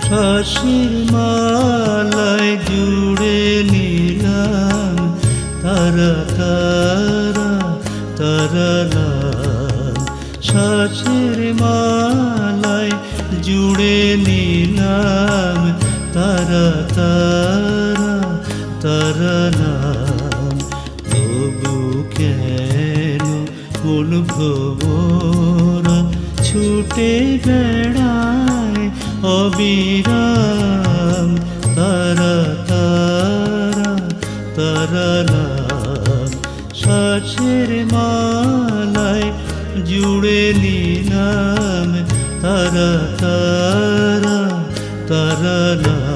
শ্বাসের মালায় জুড়ে নিলাম তারা তারা তারা নাম। শ্বাসের মালায় জুড়ে নিলাম তারা তারা তারা নাম। তবু কেন মন ভ্রমরা ছুটে বেড়ায় অবিরাম তারা তারা তারা নাম। শ্বাসের মালায় জুড়ে নিলাম তারা তারা তারা নাম।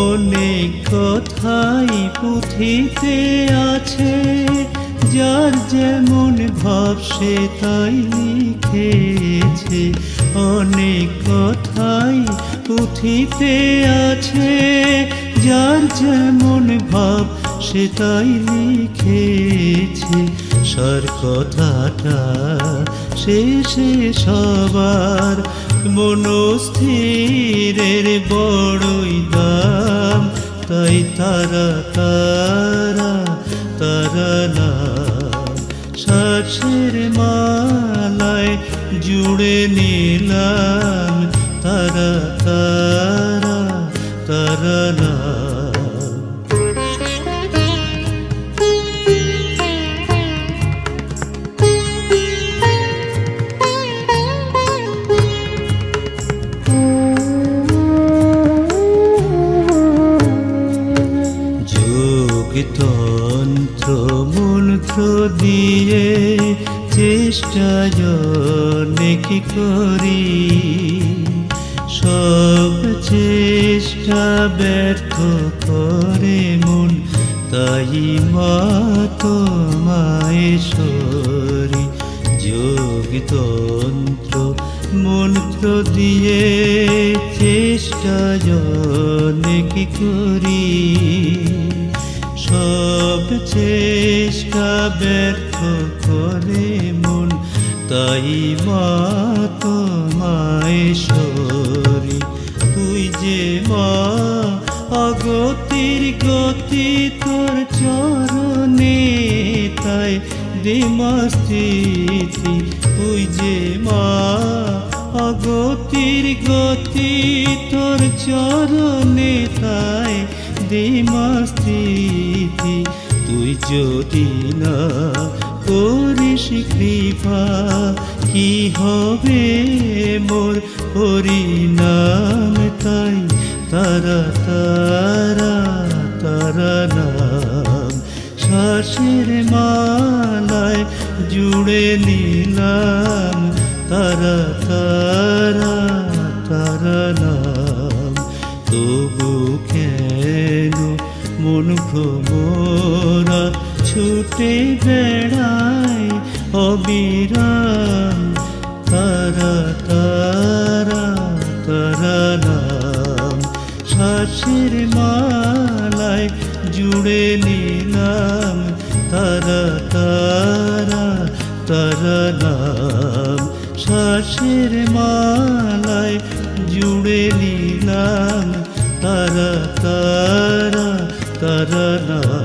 অনেক কথাই পুঁথিতে আছে, যার যেমন ভাব সে তাই লিখেছে। অনেক কথাই পুঁথিতে আছে, যার যেমন ভাব সে তাই লিখেছে। সার কথাটা শেষে সবার মনস্থিরের বড়ই দাম, তাই তারা তারা তারা নাম। শ্বাসের মালায় জুড়ে নিলাম তারা তারা তারা নাম। তন্ত্র মন্ত্র দিয়ে চেষ্টায় অনেক করি, সব চেষ্টা ব্যর্থ করে মন, তাই মা তোমায় সরি। যোগতন্ত্র মন্ত্র দিয়ে চেষ্টায় অনেক করি, সব চেষ্টা ব্যর্থ করে মন, তাই মা তোমায় সরি। তুই যে মা অগতির গতি তোর চরণে, তাই দিমা স্থিতি। তুই যে মা অগতির গতি তোর চরণে, তাই দিমা স্থিতি। তুই যদি না করিস কৃপা, কি হবে মোর হরিনাম, তাই তারা তারা তারা নাম। শ্বাসের মালায় জুড়ে নিলাম তারা তারা তারা নাম। তবু কেন মন ভ্রমরা ছুটে বেড়ায় অবিরাম তারা তারা তারা নাম। শ্বাসের মালায় জুড়ে নিলাম তারা তারা তারা নাম। শ্বাসের মালায় জুড়ে নিলাম তারা তারা তারা নাম।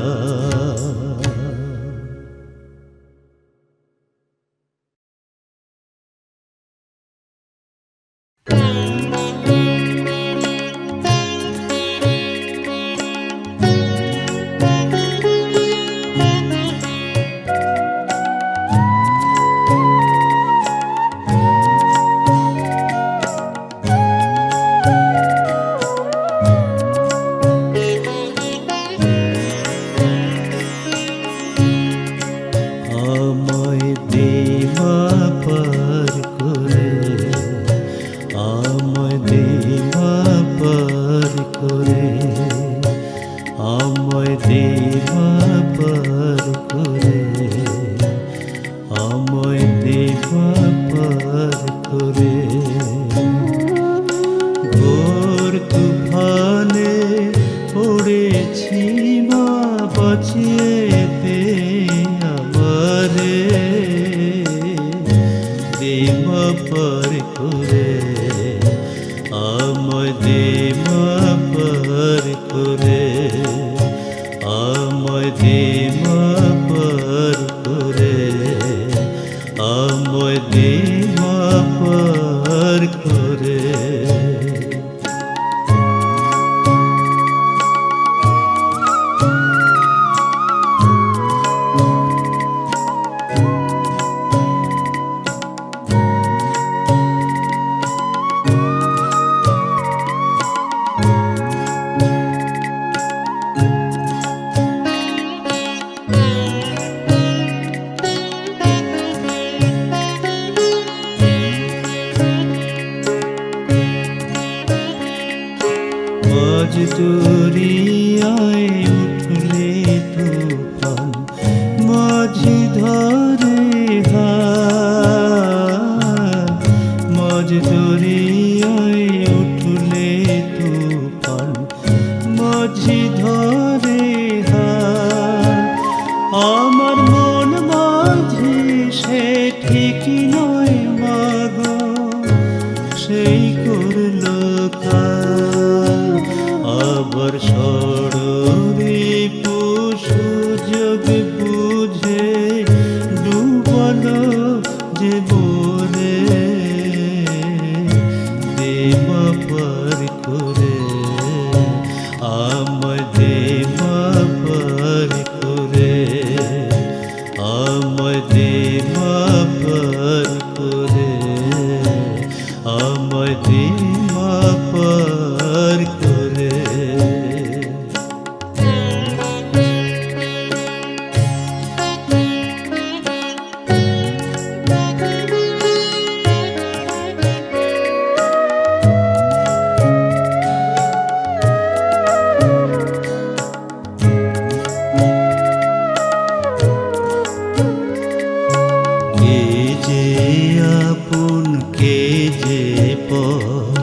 পার করে ঘোর তুফানে পড়েছি মা বাঁচিয়ে দে আমারে দে মা পার করে আমায় দে মা পার করে আমায় দে মা পার করে আমায় দে মা পার করে মাঝ দরিয়ায় উঠলে তুফান মাঝি ধরে হাত মাঝ দরিয়ায় উঠলে তুফান মাঝি ধরে হাত আমার মন মাঝি সে ঠিক নয় মাগো সেই করলো আবার ষড়রি সুযোগ বুঝে ডুবালো যে বলে দে মা পার করে আমায় দে মা পার করে আমায় দে মা পার করে আমায় দে মা পার করে আপন কে যে পর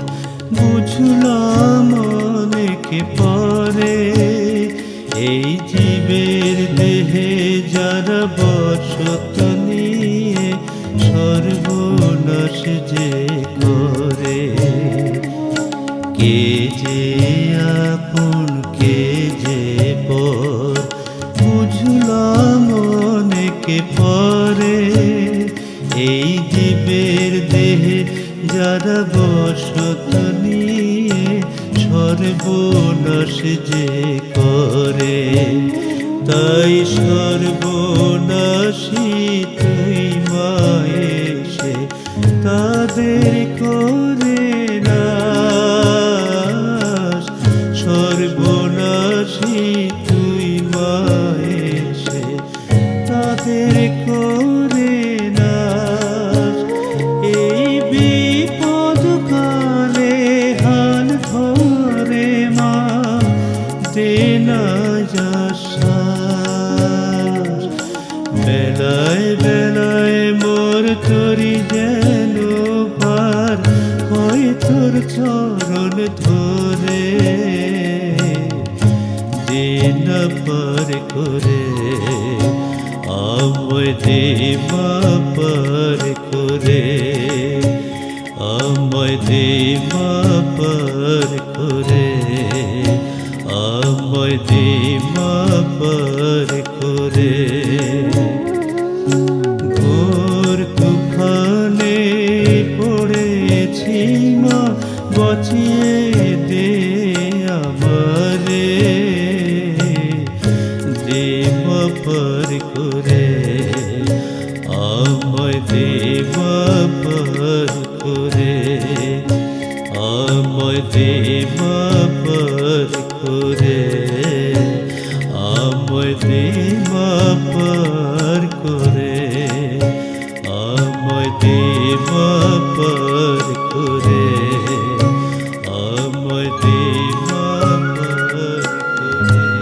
বুঝলাম অনেকে পরে এই জীবের দেহে যারা বসত নিয়ে সর্বনাশ যে করে কে যে আপন কে যে পর বুঝলাম অনেকে পরে এই জীবের দেহে যারা বসত নিয়ে সর্বনাশ যে করে তাই সর্বনাশী তুই মায়ে সে তাদের করে নাশ সর্বনাশী তুই মায়ে সে তাদের করে এই বিপদ কালে হাল ধরে মা দে না যাশ্বাস বেলায় বেলায় মোর তরি যেন পার হয় তোর চরণ ধরে দে না পার করে আমায় দে মা পার করে আমায় দে মা পার করে আমায় দে মা পার করে ঘোর তুফানে পড়েছি মা বাঁচিয়ে দে আমারে দে মা পার করে আমায় দে মা পার করে আমায় দে মা পার করে আমায় দে মা পার করে আমায় দে মা পার করে আমায় দে মা পার করে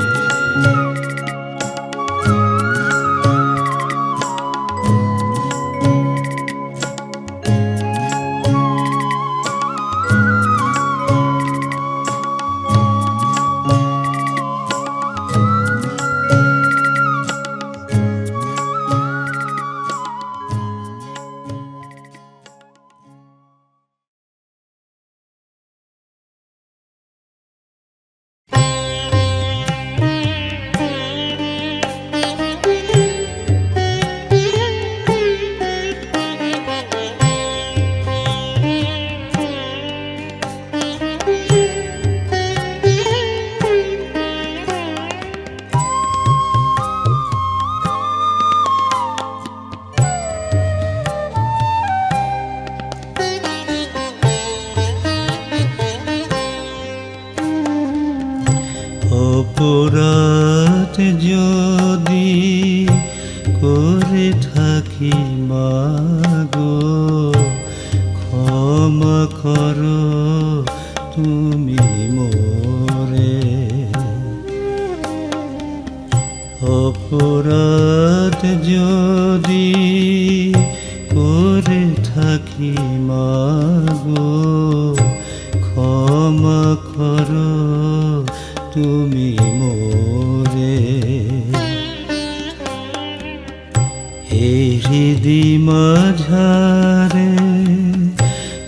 অপরাধ যদি করে থাকি মাগো, ক্ষমা করো তুমি মোরে। অপরাধ যদি করে থাকি মাগো, ক্ষমা করো তুমি মোরে। এই হৃদি মাঝারে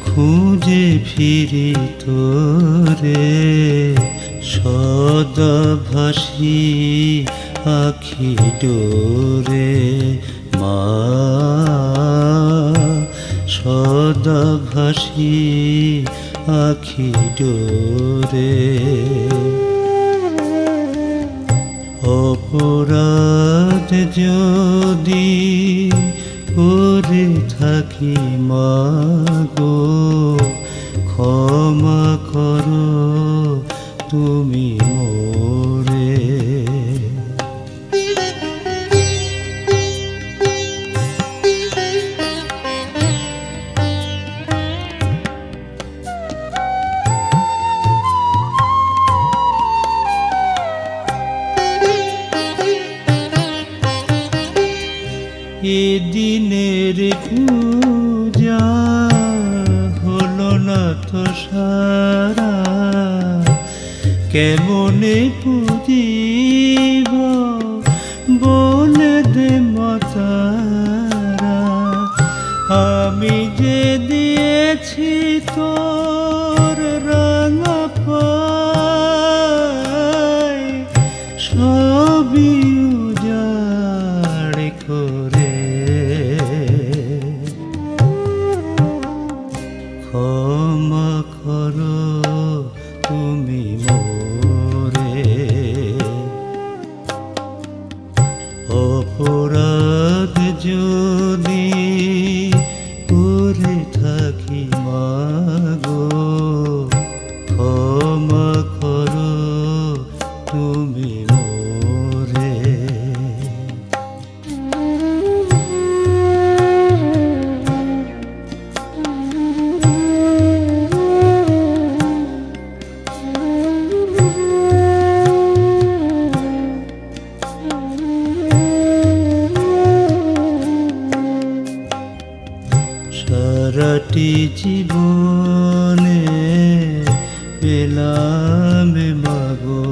খুঁজে ফিরি তোরে, সদা ভাসি আখি ডোরে মা, সদা ভাসি আখি ডোরে। অপরাধ যদি করে থাকি মাগো, ক্ষমা করো তুমি মোরে। এদিনের পূজা হলো না তো সারা, কেমনে পুজিব বলে দে মাতারা। আমি যে দিয়েছি তোর রাঙা পায়, সবই উজাড় করে। ক্ষমা করো তুমি মোরে। অপরাধ যদি করে থাকি মাগো, ক্ষমা করো তুমি মোরে। সারাটি জীবনে পেলাম মাগো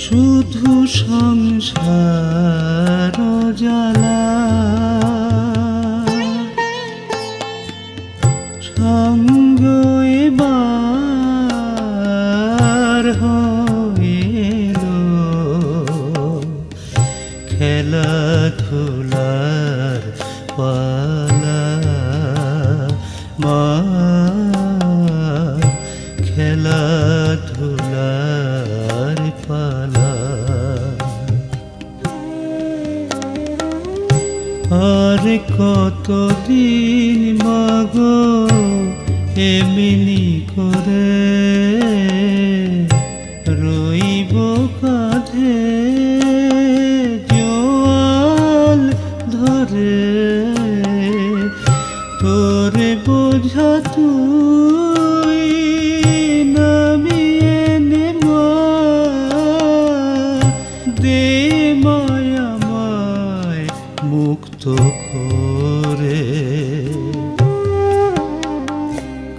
শুধু সংসার জ্বালা, সঙ্গ এবার হইল খেলাধুলার পালা মা, খেলাধুলার পালা। আর কতদিন মাগো এমনি করে রইব কাঁধে জল ধরে, তোরে বোঝা তুই নামিয়ে নে মা, দে মায়াময় মুক্ত করে।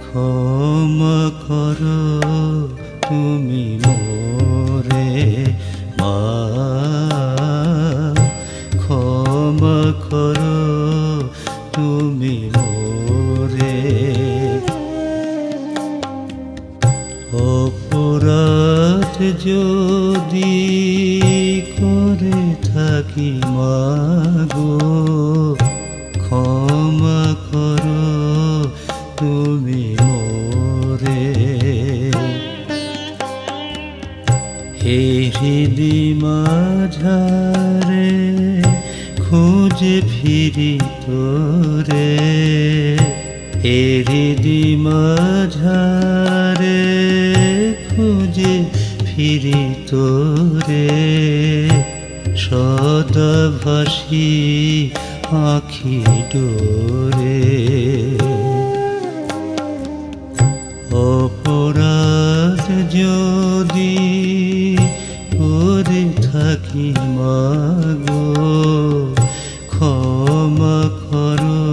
ক্ষমা করো তুমি মোরে মা, ক্ষমা করো তুমি মোরে। অপরাধ যদি করে থাকি মাগো, ক্ষমা করো তুমি মোরে। হে হৃদি মাঝারে খুঁজে ফিরি তোরে, হে হৃদি মাঝারে খুঁজে ফিরি তোরে সদা ভাসি আখি ডোরে। অপরাধ যদি করে থাকি মাগো ক্ষমা করো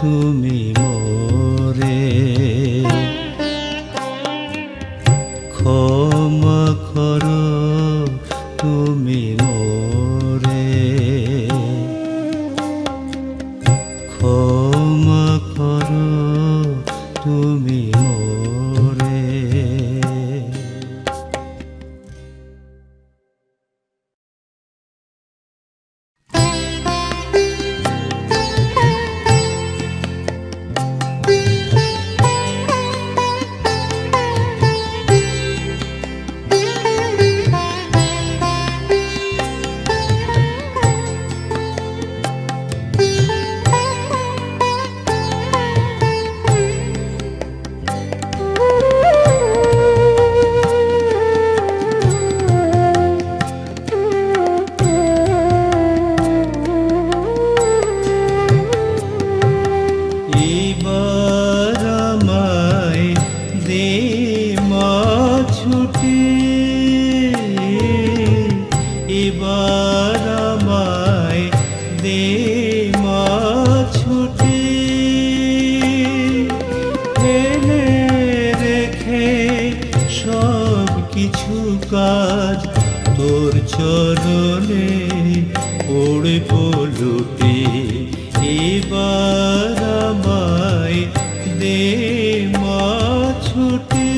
তুমি মোরে। ক্ষমা করো তুমি মোরে। ক্ষমা করো তুমি মোরে। কাজ তোর চরণে পড়ব লুটে। এবার আমায় দে মা ছুটে।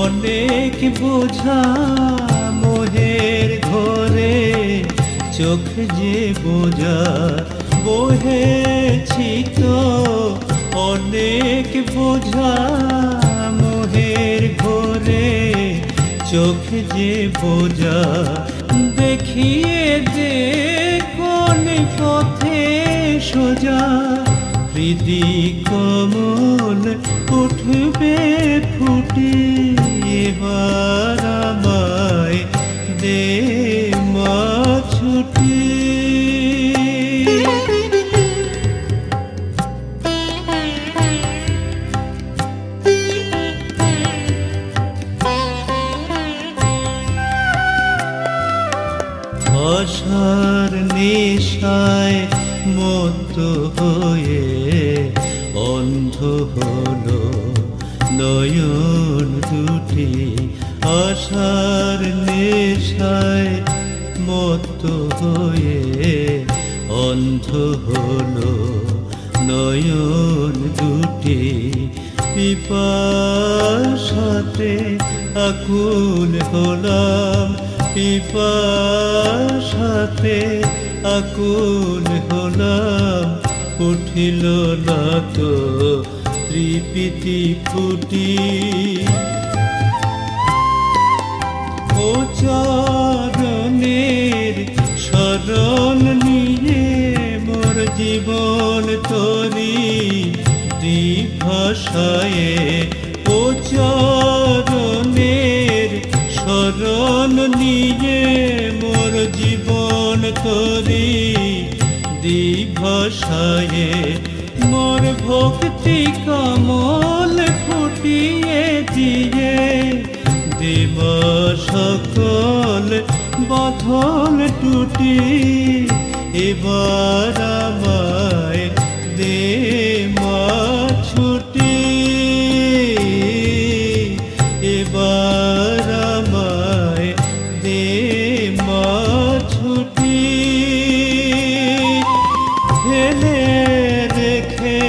অনেক বোঝা মোহের ঘরে চোখ যে বোঝা বহেছি তো অনেক বোঝা মোহের ঘরে চোখ যে বোঝা। দেখিয়ে দে কোন পথে সোজা হৃদি কমল উঠবে ফুটে। এবার আমায় দে মা ছুটে। আশার নেশায় মত্ত হয়ে অন্ধ হলো নয়ন দুটি। আশার নেশায় মত্ত হয়ে অন্ধ হলো নয়ন দুটি। পিপাসাতে আকুল হলাম পিপাসাতে আকুল হলাম। উঠিল না তো তৃপ্তি ফুটি। ও চরণের শরণ নিয়ে মোর জীবন তরি দিভাষায়। ও চরণের শরণ নিয়ে মোর জীবন তরি দিভাষায়। মোর ভক্তি কমল ফুটিয়ে দিয়ে দেব সকল বাঁধন টুটি। এবার আমায় দে মা ছুটি। এবার আমায় দে মা ছুটি। ফেলে রেখে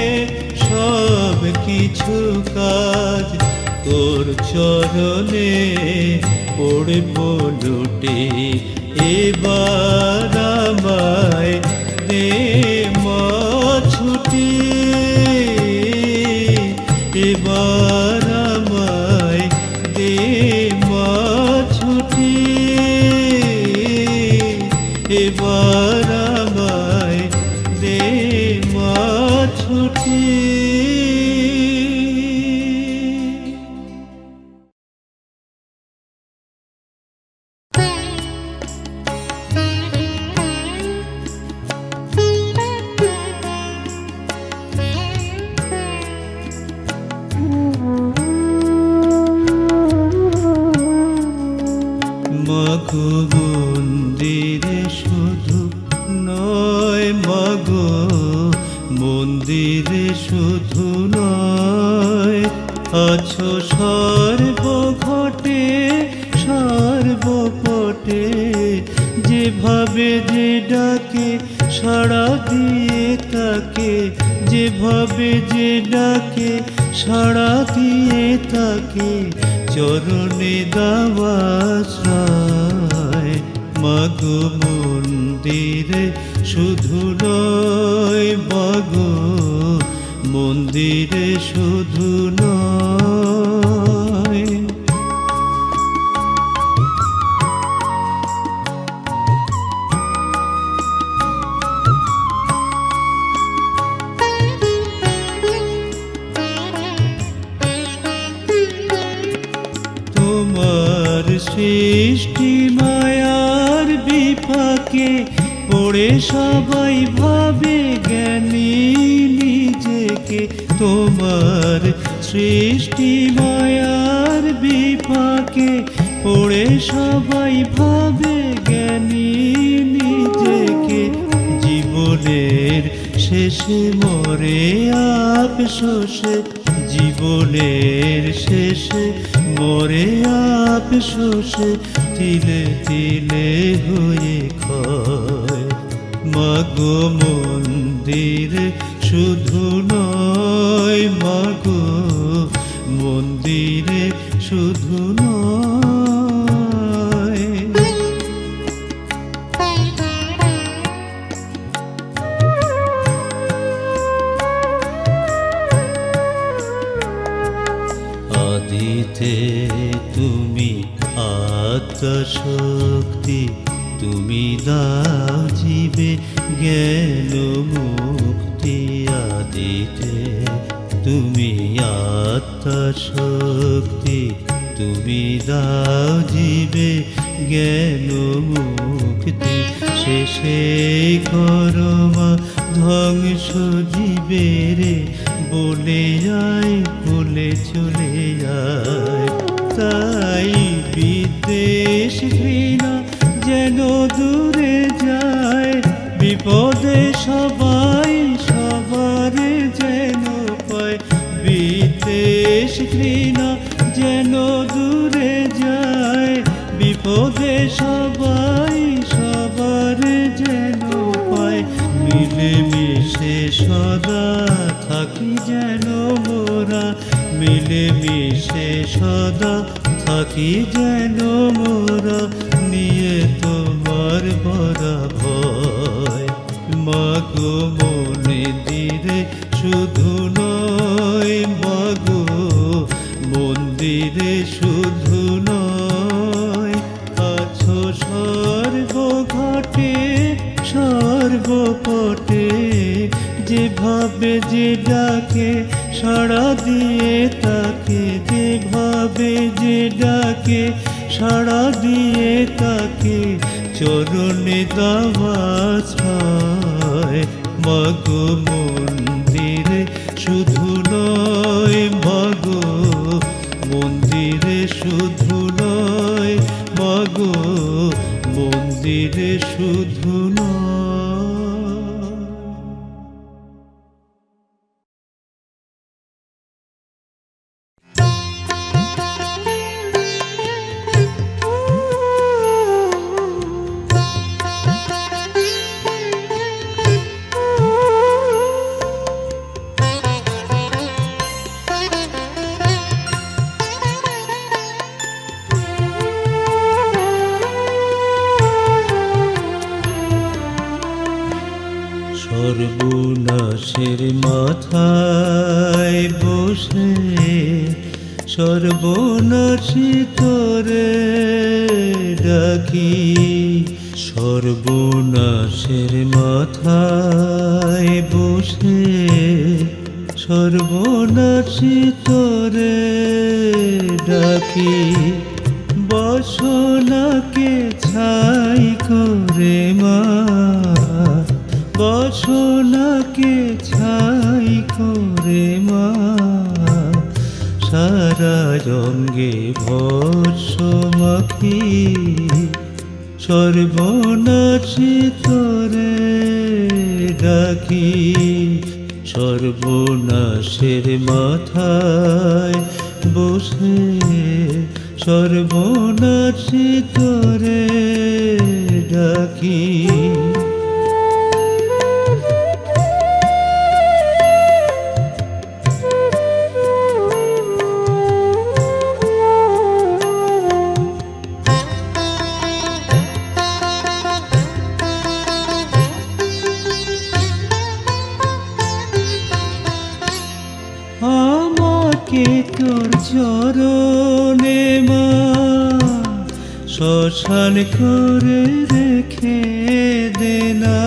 সব কিছু কাজ তোর চরণে পড়ব লুটে। এবার আমায় দে মা ছুটি। এবার আমায় দে মা ছুটি, এবার আমায় দে মা ছুটি। মাগো মন্দিরে শুধু নয়, মাগো মন্দিরে শুধু নয়, আছো সর্বঘটে সর্বপটে, যেভাবে যে ডাকে সাড়া দিয়ে তাকে, যেভাবে যে ডাকে সাড়া দিয়ে তাকে, চরণে দাও আশ্রয়। মাগো মন্দিরে শুধু নয়, মাগো মন্দিরে শুধু নয়। তোমার সৃষ্টি মায়ার বিপাকে পড়ে সবাই ভাবে জ্ঞানী নিজেকে, তোমার সৃষ্টি মায়ার বিপাকে পড়ে সবাই ভাবে জ্ঞানী নিজেকে, জীবনের শেষে মরে আফসোসে, জীবনের শেষে মরে আফসোসে, তিলে তিলে হয়ে ক্ষয়। মাগো মন্দিরে শুধু নয়, মাগো মন্দিরে শুধু নয়। আদিতে তুমি আত্মা শক্তি, তুমি দাও জীবে জ্ঞান মুক্তি। আদিতে তুমি আত্মা শক্তি, তুমি দাও জীবে জ্ঞান মুক্তি। শেষে করো মা ধ্বংস জীবেরে, বলে আয় বলে চলে যায়। তাই বিদ্বেষ ঘৃণা যেন দূরে যায়, বিপদে সবাই সবার যেন পায়। বিদ্বেষ ঘৃণা যেন দূরে যায়, বিপদে সবাই সবার যেন পায়। মিলেমিশে সদা থাকি যেন মোরা, মিলেমিশে সদা থাকি যেন মোরা, নিয়ে তোমার বড় ভয়। মাগো মন্দিরে শুধু নয়, মাগো মন্দিরে শুধু নয়, আছো সর্বঘটে সর্বপটে, যেভাবে যে ডাকে সাড়া দিয়ে তাকে, যেভাবে যে ডাকে সাড়া দিয়ে তাকে, চরণে দাও আশ্রয়। মাগো মন্দিরে শুধু নয়, মাগো মন্দিরে শুধু নয়, মাগো মন্দিরে শুধু নয়। সর্বনাশী তোরে ডাকি। সর্বনাশের মাথায় বসে সর্বনাশী তোরে ডাকি। বাসনাকে ছাই করে মা, বাসনাকে ছাই করে মা, সারা অঙ্গে ভস্ম মাখি। সর্বনাশী তোরে ডাকি। সর্বনাশের মাথায় বসে সর্বনাশী তোরে ডাকি। আমাকে তোর চরণে মা শ্মশান করে রেখে দে না।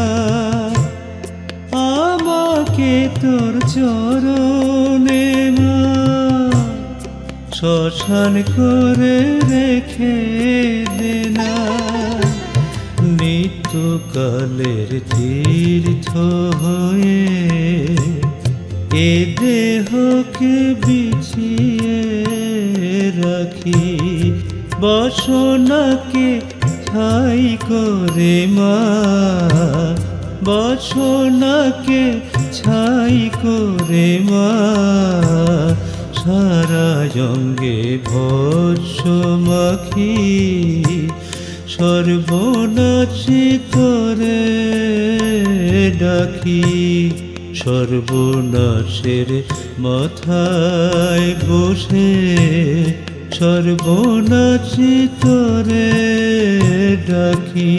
আমাকে তোর চরণে মা শ্মশান করে রেখে দে না। নিত্যকালের তীর্থ হয়ে এ দেহকে বিছিয়ে রাখি। বাসনাকে ছাই করে মা, বাসনাকে ছাই করে মা, সারা অঙ্গে ভস্ম মাখি। সর্বনাশী তোরে ডাকি। সর্বনাশের মাথায় বসে সর্বনাশী তোরে ডাকি।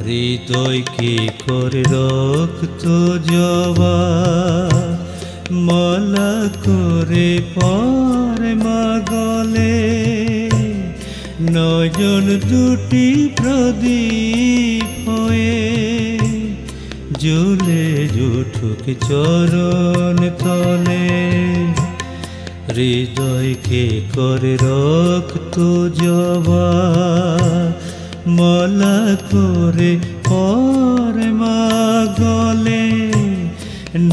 হৃদয় কি করে রক্ত জবা মালা করে পর মা গলে। নয়ন দুটি প্রদীপ হয়ে জ্বলে উঠুক চরণ তলে। হৃদয়কে করে রক্ত জবা মালা করে পর মা গলে।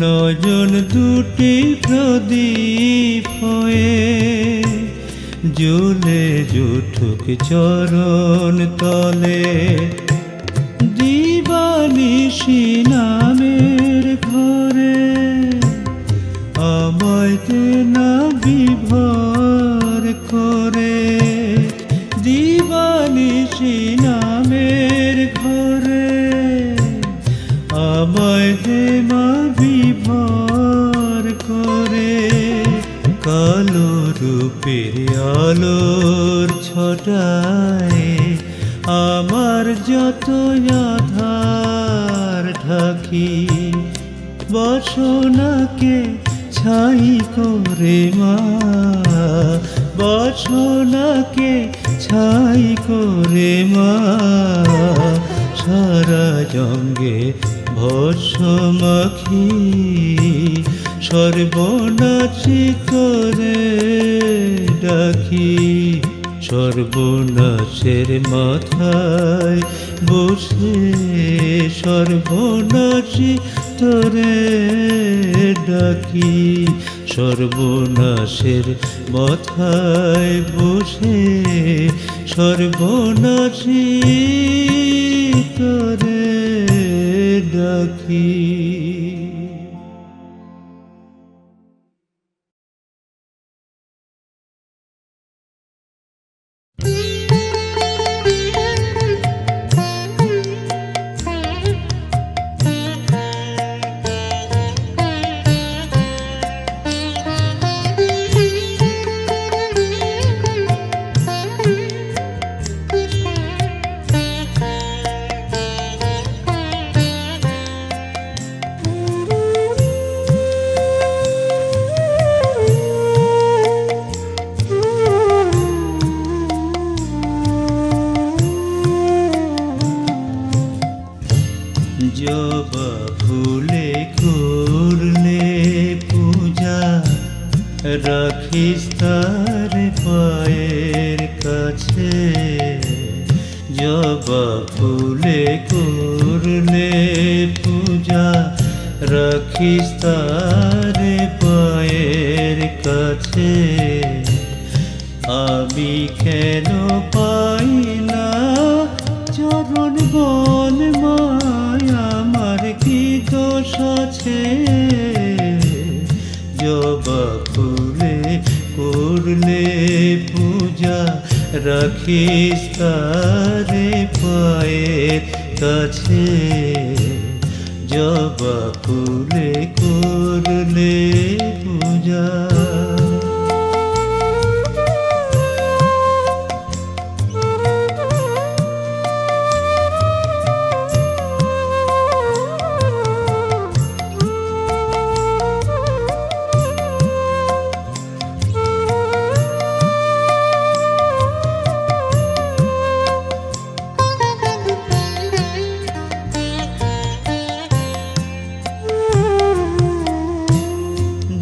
নয়ন দুটি প্রদীপ হয়ে জ্বলে উঠুক চরণ তলে। দিবানিশি নামের ঘরে আমায় দে না বিভোর করে। দিবানিশি নামের ঘরে আমায় দে মা বিভোর করে। কালো রূপের আলোর ছটায় আমার যত আধার ঢাকি। বাসনাকে ছাই করে মা, বাসনাকে ছাই করে মা, সারা অঙ্গে ভস্ম মাখি। সর্বনাশী তোরে ডাকি। সর্বনাশের মাথায় বসে সর্বনাশী তোরে ডাকি। সর্বনাশের মাথায় বসে সর্বনাশী তোরে ডাকি। রাখিস তার পায়ের কাছে। জবা ফুলে করলে পূজা, রাখিস তার পায়ের কাছে। আমি কেন পাই না চরণ বল মায়া, আমার কি দোষ আছে? জবা ফুলে করলে পূজা, রাখিস তার পায়ের কাছে। জবা ফুলে করলে পূজা।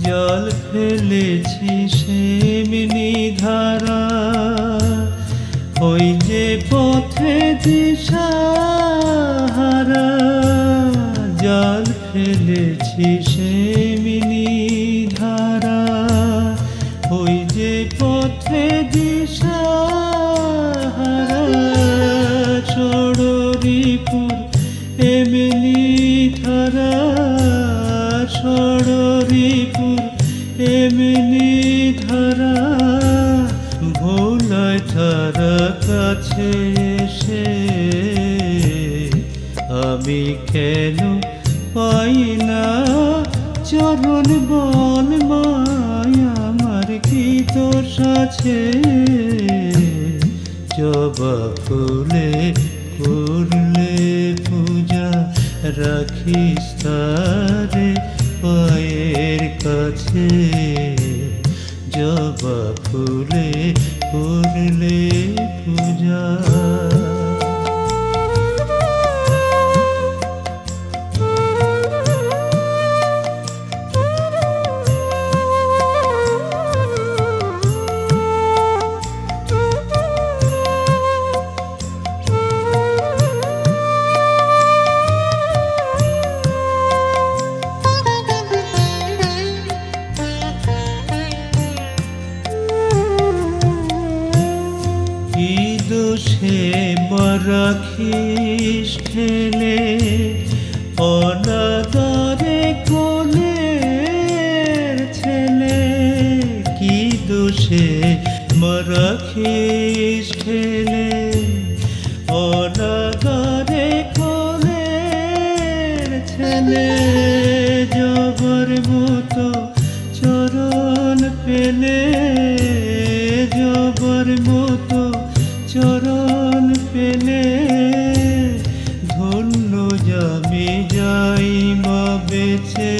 জল ফেলেছি সেমনি ধারা, ওই যে পথে দিশাহারা। জল ফেলেছি সেমনি ধারা, ওই যে পথে দিশাহারা। ষড়রিপুর এমনি ধারা, ষড়রিপুর এমনি ধারা। ভোলায় ধারা কাছে এসে আমি কেন পাই না চরণ বল মায়া, আমার কি দোষ আছে? জবা ফুলে করলে পূজা, রাখিস তার পায়ের কাছে। জবা ফুলে করলে পূজা। দোষে রাখিস ঠেলে অনাদরে কোলের ছেলে। কি দোষে রাখিস ঠেলে অনাদরে কোলের ছেলে। জবর মতো চরণ পেলে, জবর মতো চরণ পেলে। ধন্য আমি যাই মা বেছে,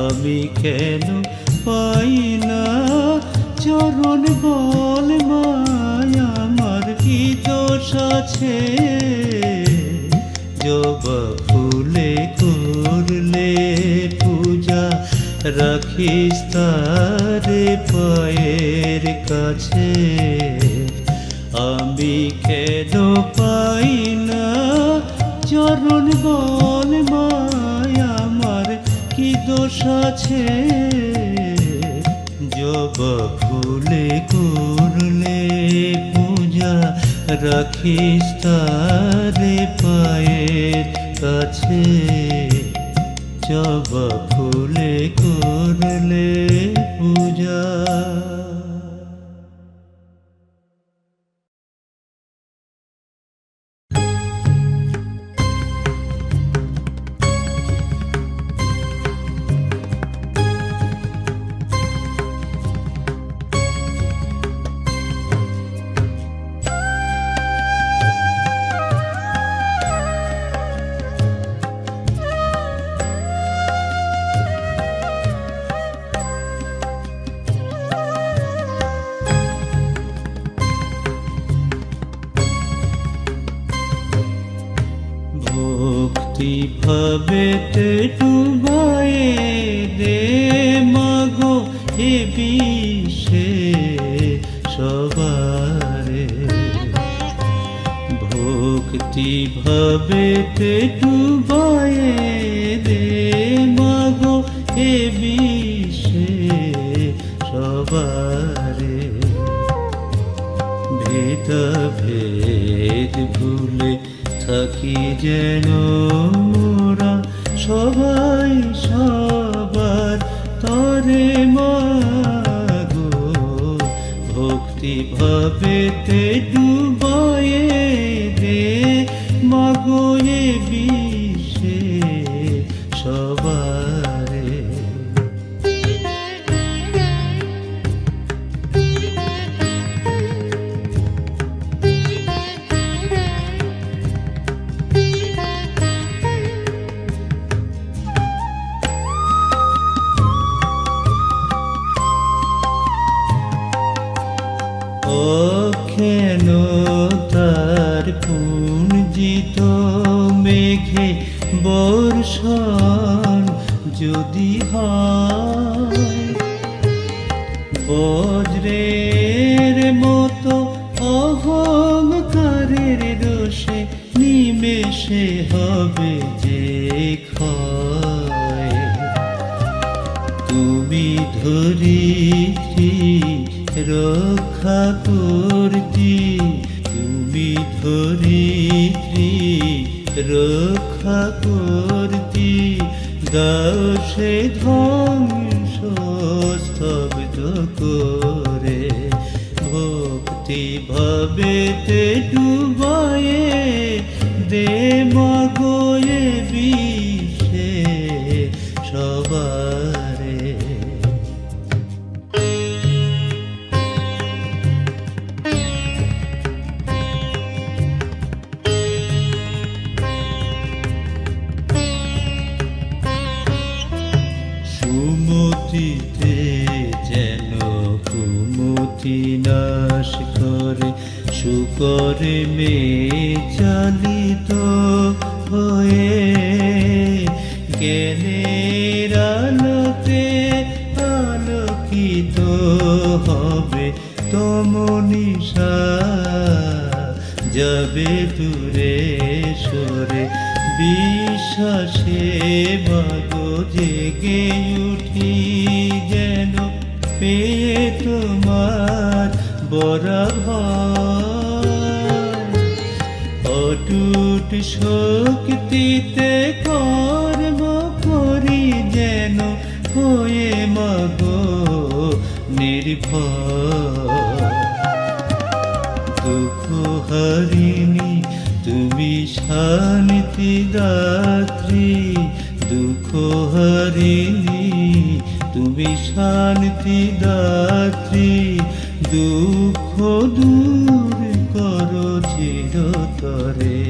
আমি কেন পাই না চরণ বল মায়া, আমার কি দোষ আছে? জবা ফুলে করলে পূজা, রাখিস তার পায়ের কাছে। আমি কেন পাই না চরণ বল মায়া, আমার কি দোষ আছে? জবা ফুলে করলে পূজা, রাখিস তার পায়ের কাছে। জবা ফুলে করলে পূজা। এ বিশ্বে সবারে ভক্তি ভাবেতে ডুবায়ে দে মাগো এ বিশ্বে সবারে ভেদ ভুলে থাকি যেন মোরা সবাই সবার তরে মাগো ভক্তি ভাবেতে ডুবায়ে দে মাগো এ বিশ্বে সবারে কেন তার পুঞ্জিত মেঘে বর্ষণ যদি হয় বজ্রের মতো অহংকারের রোষে নিমেষে হবে যে ক্ষয় তুমি ধরিত্রী রক্ষা করতি তুমি ধরিত্রী রক্ষা করতি দাও সে ধ্বংস স্তব্ধ করে ভক্তি ভাবেতে ডুবায়ে দে মাগো এ বিশ্বে সবারে সুমতিতে যেন কুমতি নাশ করে সুকরে মে চালিত হয়ে জ্ঞানের আলোতে আলোকিত হবে তমনিশা যাবে দূরে সরে বিশ্বাসে মাগো জেগে উঠি যেন পেয়ে তোমার বরাভয় অটুট শক্তিতে কর্ম করি যেন হয়ে মাগো নির্ভয় দুঃখ হারিণী তুমি শান্তি দাত্রী দুঃখ হারিণী তুমি শান্তি দাত্রী দুঃখ দূর করো চিরতরে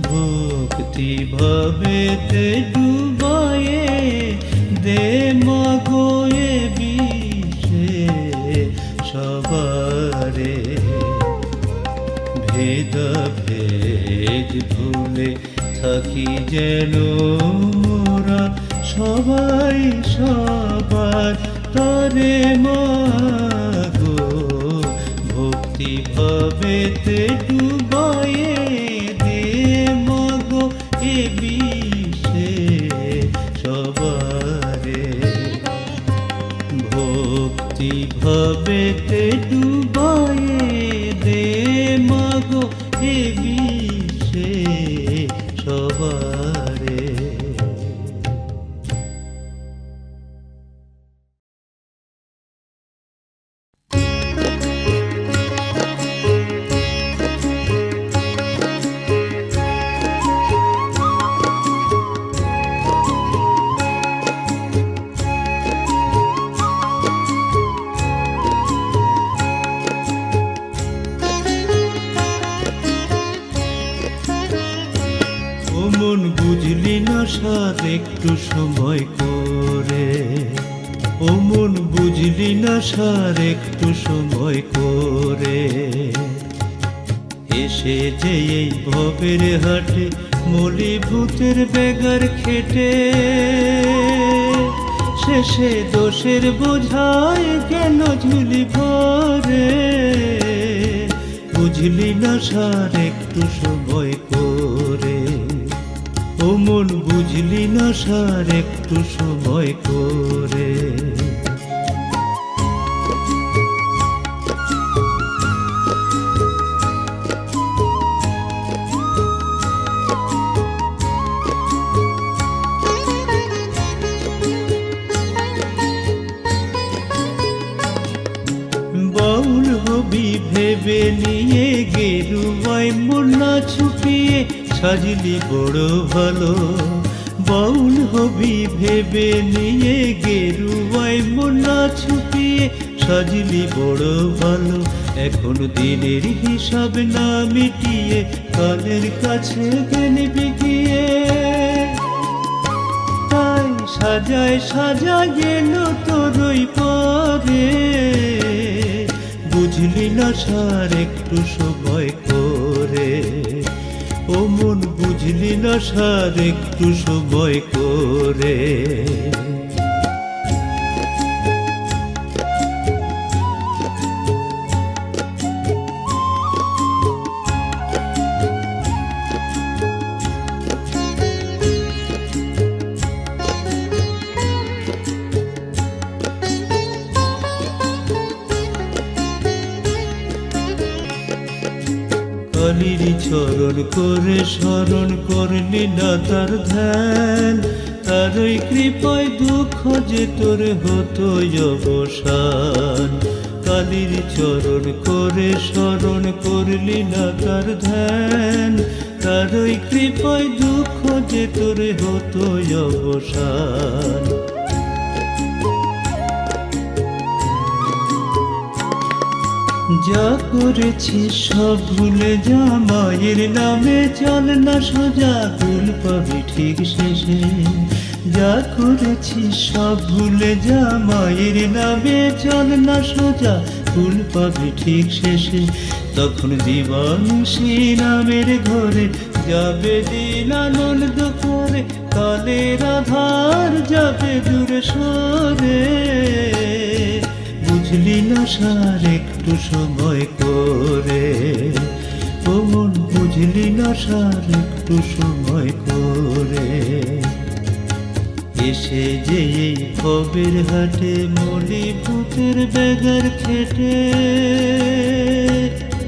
ভক্তি ভাবেতে ডুবায়ে দে মাগো এ বিশ্বে সবারে ভেদ ভুলে থাকি যেন মোরা সবাই সবার তরে মাগো ভক্তি ভাবেতে ডুবায়ে দে মাগো এ বিশ্বে সবারে ভক্তি ভাবেতে ডুবায়ে দে মাগো এ বিশ্বে সবারে মন বুঝলি না সার একটু সময় করে ও মন বুঝলি না সার একটু সময় করে এসে যে এই ভবের হাটে মলি ভূতের বেগার খেটে সে শেষে দোষের বোঝায় কেন ঝুলি ভরে, বুঝলি না সার একটু সময় করে, ও মন বুঝলি না সার একটু সময় করে। বাউল হবি ভেবে নিয়ে গেরুয়ায় মোনা ছুপিয়ে সাজলি বড় ভালো, বাউল হবি ভেবে নিয়ে গেরুয়ায় মোনা ছুপিয়ে সাজলি বড় ভালো। এখন দিনের হিসাব না মিটিয়ে কালের কাছে গেলবি গিয়ে, তাই সাজায় সাজা গেল তোরই পরে, বুঝলি না সার একটু সময় করে, ও মন বুঝলি না সার একটু সময় করে। কালীর চরণ করে স্মরণ করলি না তার ধ্যান, তার ওই কৃপায় দুঃখ যে তোর হতো অবসান। কালীর চরণ করে স্মরণ করলি না তার ধ্যান, তার ওই কৃপায় দুঃখ যে তোর হতো অবসান। যা করেছিস সব ভুলে যা, মায়ের নামে চল না সোজা, কুল পাবি ঠিক শেষে। যা করেছিস সব ভুলে যা, মায়ের নামে চল না সোজা, কুল পাবি ঠিক শেষে। তখন দিবানিশি নামের ঘরে যাবে দিন আনন্দ করে, কালের আধার যাবে দূরে সরে, বুঝলি না সার একটু সময় করে, ও মন বুঝলি না সার একটু সময় করে। এসে যে এই ভবের হাটে মলি ভূতের বেগার খেটে,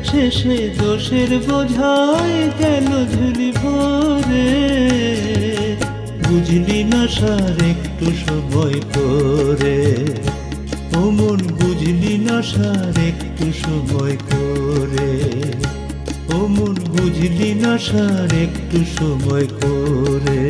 শেষে দোষের বোঝায় গেল ঝুলি ভরে, বুঝলি না সার একটু সময় করে, ও মন বুঝলি না সার একটু সময় করে, ও মন বুঝলি না সার একটু সময় করে।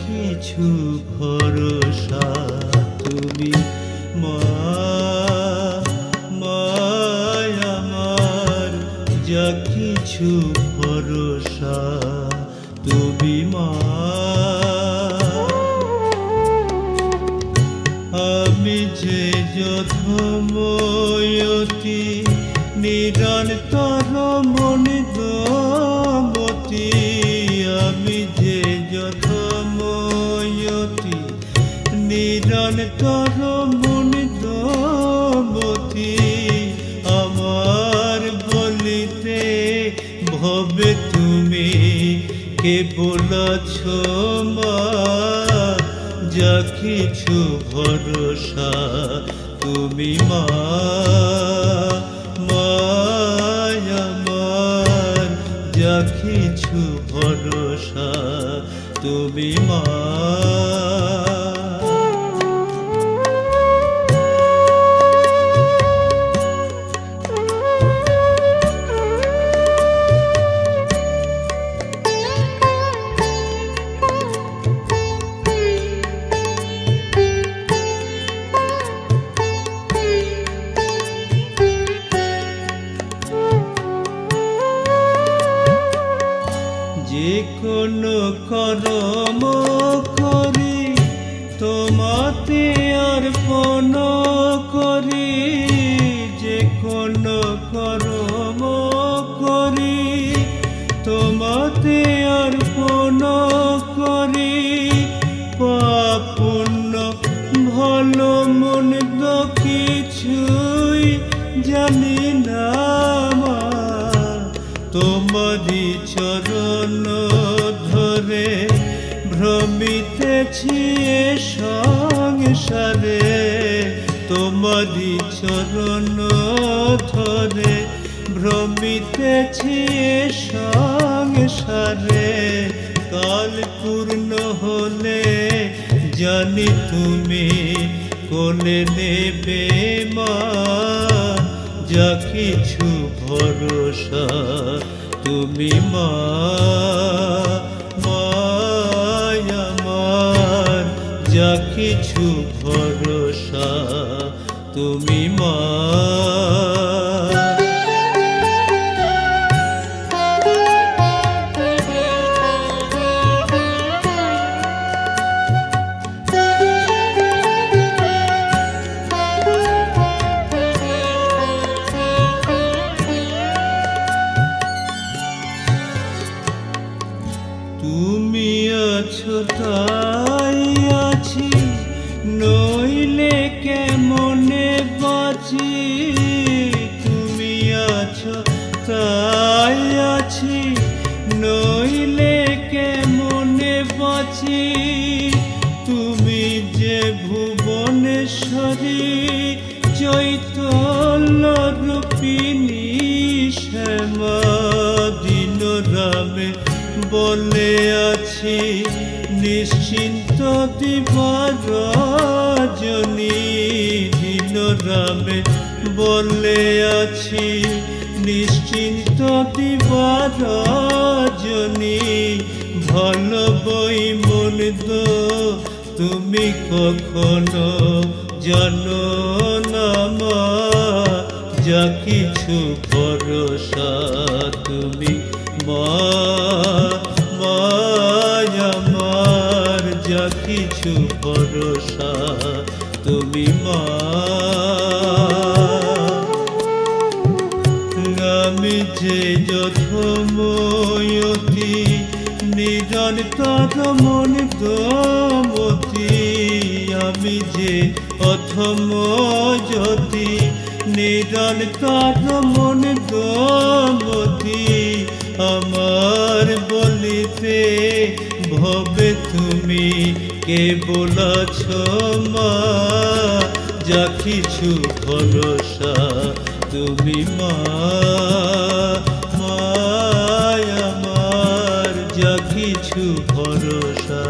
কিছু ভরসা তুমি মা, মায় আমার যা কিছু ভরসা তুমি মা। আমি যে যথময়তি নিরন্তর মনে দমতি, আমি যে যথময়তি নিরন্তর মনে দমতি, আমার বলিতে ভবে তুমি কেবল আছো মা, যা কিছু ভরসা তুমি মা। মায় আমার যা কিছু ভরসা তুমি মা। কর্ম করি তোমাতে অর্পণ করি পাপ পুণ্য ভালো মন্দ কিছুই জানি না তোমারি চরণ ধরে ভ্রমিতেছি এ সংসারে তোমারি চরণ ধরে ভ্রমিতেছি এ সংসারে কাল পূর্ণ হলে জানি তুমি কোলে নেবে মা যা কিছু ভরসা তুমি মা আমার যা কিছু ভরসা তুমি মা তুমি আছো তাই আছি নইলে কেমনে বাঁচি তুমি আছো তাই আছি নইলে কেমনে বাঁচি তুমি যে ভুবনেশ্বরী চৈতন্য রূপিণী শ্যামা দিন রামে বলে আছি নিশ্চিন্ত দিবারজনী দিন রামে বলে আছি নিশ্চিন্ত দিবারজনী ভালো বই মন্দ তুমি কখনো জানো না মা যা কিছু ভরসা তুমি মা আমার যা কিছু ভরসা তুমি মা আমি যে যথময়তি নিরন্তর মন দমতি আমি যে অথময়তি নিরন্তর মন দমতি আমার বলিতে ভবে তুমি কেবল আছো মা যা কিছু ভরসা তুমি মা আমার যা কিছু ভরসা।